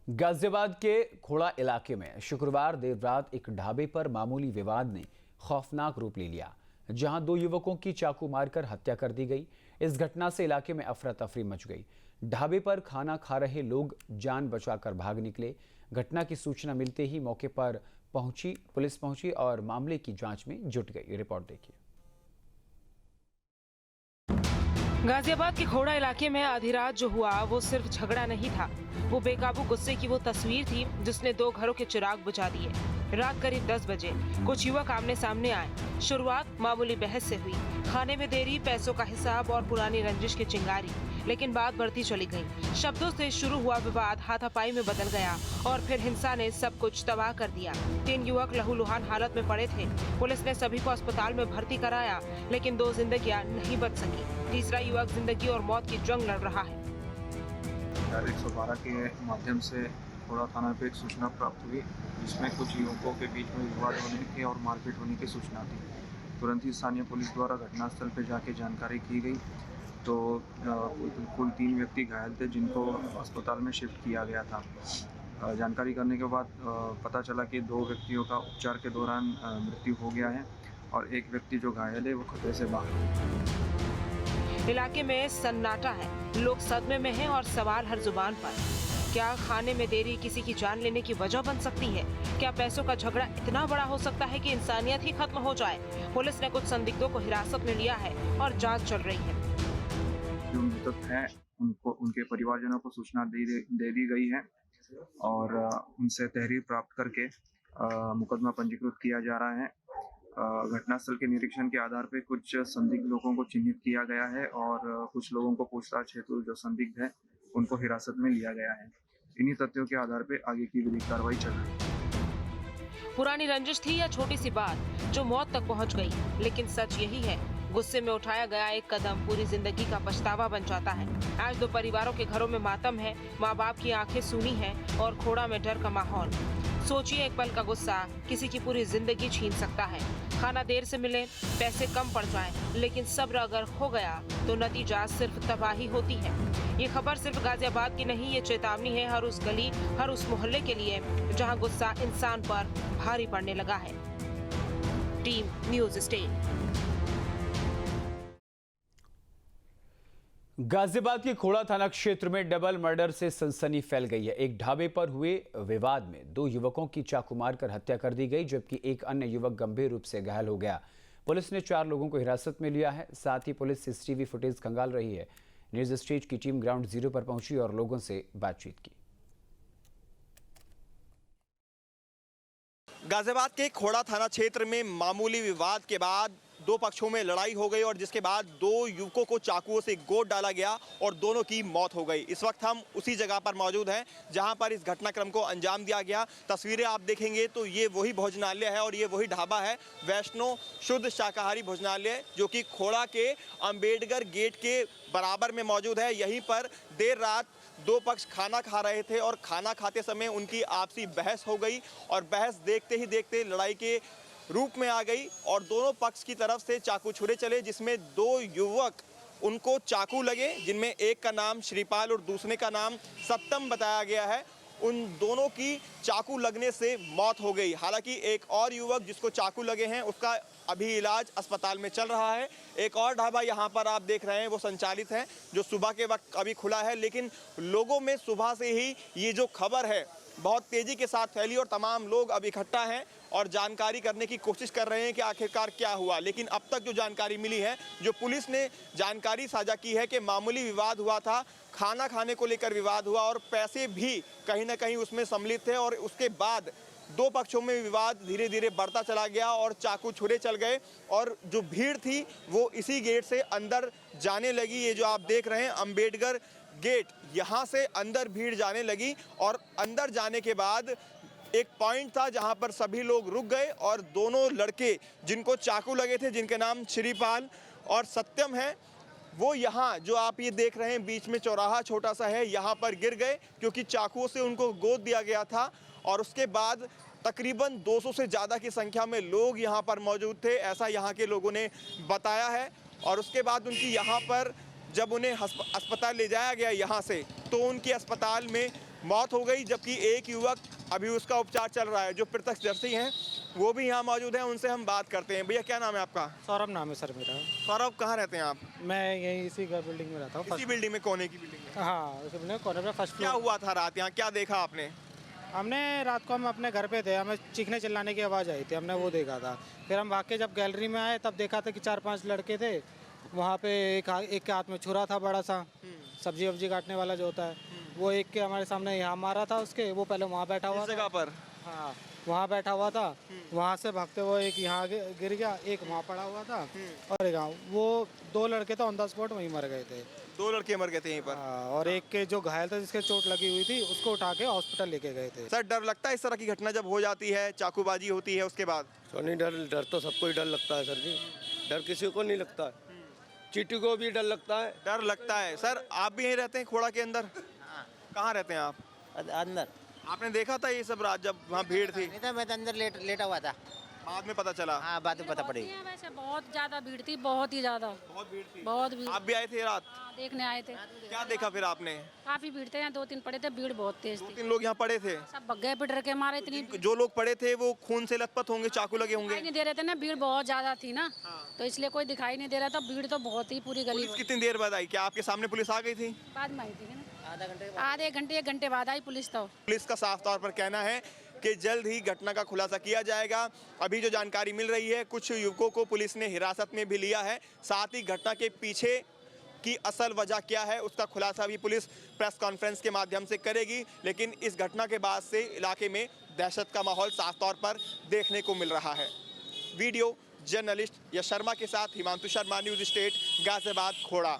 गाजियाबाद के खोड़ा इलाके में शुक्रवार देर रात एक ढाबे पर मामूली विवाद ने खौफनाक रूप ले लिया, जहां दो युवकों की चाकू मारकर हत्या कर दी गई। इस घटना से इलाके में अफरा तफरी मच गई। ढाबे पर खाना खा रहे लोग जान बचाकर भाग निकले। घटना की सूचना मिलते ही मौके पर पुलिस पहुंची और मामले की जांच में जुट गई। रिपोर्ट देखिए। गाजियाबाद के खोड़ा इलाके में आधी रात जो हुआ वो सिर्फ झगड़ा नहीं था, वो बेकाबू गुस्से की वो तस्वीर थी जिसने दो घरों के चिराग बुझा दिए। रात करीब 10 बजे कुछ युवक आमने सामने आए। शुरुआत मामूली बहस से हुई, खाने में देरी, पैसों का हिसाब और पुरानी रंजिश की चिंगारी। लेकिन बात बढ़ती चली गई। शब्दों से शुरू हुआ विवाद हाथापाई में बदल गया और फिर हिंसा ने सब कुछ तबाह कर दिया। 3 युवक लहूलुहान हालत में पड़े थे। पुलिस ने सभी को अस्पताल में भर्ती कराया, लेकिन 2 जिंदगियां नहीं बच सकी। तीसरा युवक जिंदगी और मौत की जंग लड़ रहा है। 112 के माध्यम से खोड़ा थाना पे एक सूचना प्राप्त हुई, जिसमें कुछ युवकों के बीच में विवाद होने की और मारपीट होने की सूचना थी। तुरंत ही स्थानीय पुलिस द्वारा घटनास्थल पर जाके जानकारी की गई तो कुल 3 व्यक्ति घायल थे, जिनको अस्पताल में शिफ्ट किया गया था। जानकारी करने के बाद पता चला कि 2 व्यक्तियों का उपचार के दौरान मृत्यु हो गया है और एक व्यक्ति जो घायल है वो खतरे से बाहर है। इलाके में सन्नाटा है, लोग सदमे में हैं और सवाल हर जुबान पर। क्या खाने में देरी किसी की जान लेने की वजह बन सकती है? क्या पैसों का झगड़ा इतना बड़ा हो सकता है कि इंसानियत ही खत्म हो जाए? पुलिस ने कुछ संदिग्धों को हिरासत में लिया है और जांच चल रही है। जो मृतक हैं उनको उनके परिवारजनों को सूचना दे दी गई है और उनसे तहरीर प्राप्त करके मुकदमा पंजीकृत किया जा रहा है। घटनास्थल के निरीक्षण के आधार पर कुछ संदिग्ध लोगों को चिन्हित किया गया है और कुछ लोगों को पूछताछ हेतु जो संदिग्ध है उनको हिरासत में लिया गया है। इन्हीं तथ्यों के आधार पर आगे की विधिक कार्रवाई चल रही है। पुरानी रंजिश थी या छोटी सी बात जो मौत तक पहुंच गई, लेकिन सच यही है, गुस्से में उठाया गया एक कदम पूरी जिंदगी का पछतावा बन जाता है। आज 2 परिवारों के घरों में मातम है, माँ बाप की आंखें सूनी हैं और खोड़ा में डर का माहौल। सोचिए, एक पल का गुस्सा किसी की पूरी जिंदगी छीन सकता है। खाना देर से मिले, पैसे कम पड़ जाएं, लेकिन सब्र अगर खो गया तो नतीजा सिर्फ तबाही होती है। ये खबर सिर्फ गाजियाबाद की नहीं, ये चेतावनी है हर उस गली, हर उस मोहल्ले के लिए जहां गुस्सा इंसान पर भारी पड़ने लगा है। Team news state. गाजियाबाद के खोड़ा थाना क्षेत्र में डबल मर्डर से सनसनी फैल गई है। एक ढाबे पर हुए विवाद में 2 युवकों की चाकू मारकर हत्या कर दी गई, जबकि एक अन्य युवक गंभीर रूप से घायल हो गया। पुलिस ने 4 लोगों को हिरासत में लिया है। साथ ही पुलिस सीसीटीवी फुटेज खंगाल रही है। न्यूज स्टेट की टीम ग्राउंड जीरो पर पहुंची और लोगों से बातचीत की। गाजियाबाद के खोड़ा थाना क्षेत्र में मामूली विवाद के बाद 2 पक्षों में लड़ाई हो गई और जिसके बाद 2 युवकों को चाकुओं से गोद डाला गया और दोनों की मौत हो गई। इस वक्त हम उसी जगह पर मौजूद हैं जहां पर इस घटनाक्रम को अंजाम दिया गया। तस्वीरें आप देखेंगे तो ये वही भोजनालय है और ये वही ढाबा है, वैष्णो शुद्ध शाकाहारी भोजनालय, जो कि खोड़ा के अंबेडकर गेट के बराबर में मौजूद है। यहीं पर देर रात 2 पक्ष खाना खा रहे थे और खाना खाते समय उनकी आपसी बहस हो गई और बहस देखते ही देखते लड़ाई के रूप में आ गई और दोनों पक्ष की तरफ से चाकू छुरे चले, जिसमें 2 युवक उनको चाकू लगे, जिनमें एक का नाम श्रीपाल और दूसरे का नाम सत्यम बताया गया है। उन दोनों की चाकू लगने से मौत हो गई। हालांकि एक और युवक जिसको चाकू लगे हैं उसका अभी इलाज अस्पताल में चल रहा है। एक और ढाबा यहाँ पर आप देख रहे हैं वो संचालित है, जो सुबह के वक्त अभी खुला है, लेकिन लोगों में सुबह से ही ये जो खबर है बहुत तेज़ी के साथ फैली और तमाम लोग अब इकट्ठा हैं और जानकारी करने की कोशिश कर रहे हैं कि आखिरकार क्या हुआ। लेकिन अब तक जो जानकारी मिली है, जो पुलिस ने जानकारी साझा की है कि मामूली विवाद हुआ था, खाना खाने को लेकर विवाद हुआ और पैसे भी कहीं ना कहीं उसमें सम्मिलित थे और उसके बाद 2 पक्षों में विवाद धीरे धीरे बढ़ता चला गया और चाकू छुरे चल गए और जो भीड़ थी वो इसी गेट से अंदर जाने लगी। ये जो आप देख रहे हैं अंबेडकर गेट, यहाँ से अंदर भीड़ जाने लगी और अंदर जाने के बाद एक पॉइंट था जहां पर सभी लोग रुक गए और दोनों लड़के जिनको चाकू लगे थे, जिनके नाम श्रीपाल और सत्यम है, वो यहाँ जो आप ये देख रहे हैं बीच में चौराहा छोटा सा है, यहाँ पर गिर गए क्योंकि चाकुओं से उनको गोद दिया गया था। और उसके बाद तकरीबन 200 से ज़्यादा की संख्या में लोग यहाँ पर मौजूद थे, ऐसा यहाँ के लोगों ने बताया है। और उसके बाद उनकी यहाँ पर जब उन्हें अस्पताल ले जाया गया यहाँ से, तो उनकी अस्पताल में मौत हो गई, जबकि एक युवक अभी उसका उपचार चल रहा है। जो प्रत्यक्षदर्शी हैं वो भी यहाँ मौजूद हैं, उनसे हम बात करते हैं। भैया क्या नाम है आपका? सौरभ नाम है सर मेरा। सौरभ, कहाँ रहते हैं आप? मैं यहीं इसी घर बिल्डिंग में रहता हूँ। इसी बिल्डिंग में, कोने की बिल्डिंग में? हाँ, इसी बिल्डिंग कोने पे फर्स्ट क्या फ्लोर। हुआ था रात यहाँ, क्या देखा आपने? हमने रात को हम अपने घर पे थे, हमें चीखने चिल्लाने की आवाज़ आई थी, हमने वो देखा था। फिर हम भाग के जब गैलरी में आए तब देखा था कि 4-5 लड़के थे वहाँ पे। एक के हाथ में छुरा था बड़ा सा, सब्जी वब्जी काटने वाला जो होता है वो। एक के हमारे सामने यहाँ मारा था उसके, वो पहले वहाँ बैठा हुआ इस था। जगह पर? हाँ, वहाँ बैठा हुआ था। वहाँ से भागते हुए एक यहाँ गिर गया, एक वहाँ पड़ा हुआ था और एक यहाँ। वो 2 लड़के तो ऑन द स्पॉट वहीं मर गए थे। 2 लड़के मर गए थे यहीं पर? हाँ, और एक के जो घायल था जिसके चोट लगी हुई थी उसको उठा के हॉस्पिटल लेके गए थे। सर, डर लगता है इस तरह की घटना जब हो जाती है, चाकूबाजी होती है उसके बाद? सोनी, डर तो सबको ही डर लगता है सर जी। डर किसी को नहीं लगता है, चीटी को भी डर लगता है। डर लगता है। सर, आप भी यहीं रहते हैं खोड़ा के अंदर? कहाँ रहते हैं आप? अंदर आपने देखा था ये सब रात जब वहाँ भीड़ थी? नहीं था, मैं तो अंदर लेटा हुआ था। बाद में पता चला? हाँ, बाद में पता पड़ी। वैसे बहुत ज्यादा भीड़ थी, बहुत ही ज्यादा, बहुत भीड़ थी। बहुत भीड़। आप भी आए थे रात? हाँ, देखने आए थे। क्या देखा फिर आपने? काफी भीड़ थे, यहाँ 2-3 पड़े थे, भीड़ बहुत तेज थी। 2-3 लोग यहाँ पड़े थे? सब भग गए डर के मारे, इतनी जो लोग पड़े थे वो खून से लथपथ होंगे, चाकू लगे दिखाई होंगे। नहीं दे रहे थे ना, भीड़ बहुत ज्यादा थी ना, तो इसलिए कोई दिखाई नहीं दे रहा था। भीड़ तो बहुत ही पूरी गली पुलिस कितनी देर बाद आई? क्या आपके सामने पुलिस आ गई थी? बाद में आई थी ना, आधे घंटे 1 घंटे बाद आई पुलिस। तो पुलिस का साफ तौर पर कहना है कि जल्द ही घटना का खुलासा किया जाएगा। अभी जो जानकारी मिल रही है, कुछ युवकों को पुलिस ने हिरासत में भी लिया है। साथ ही घटना के पीछे की असल वजह क्या है उसका खुलासा भी पुलिस प्रेस कॉन्फ्रेंस के माध्यम से करेगी। लेकिन इस घटना के बाद से इलाके में दहशत का माहौल साफ तौर पर देखने को मिल रहा है। वीडियो जर्नलिस्ट यश शर्मा के साथ हिमांशु शर्मा, न्यूज़ स्टेट, गाजियाबाद, खोड़ा।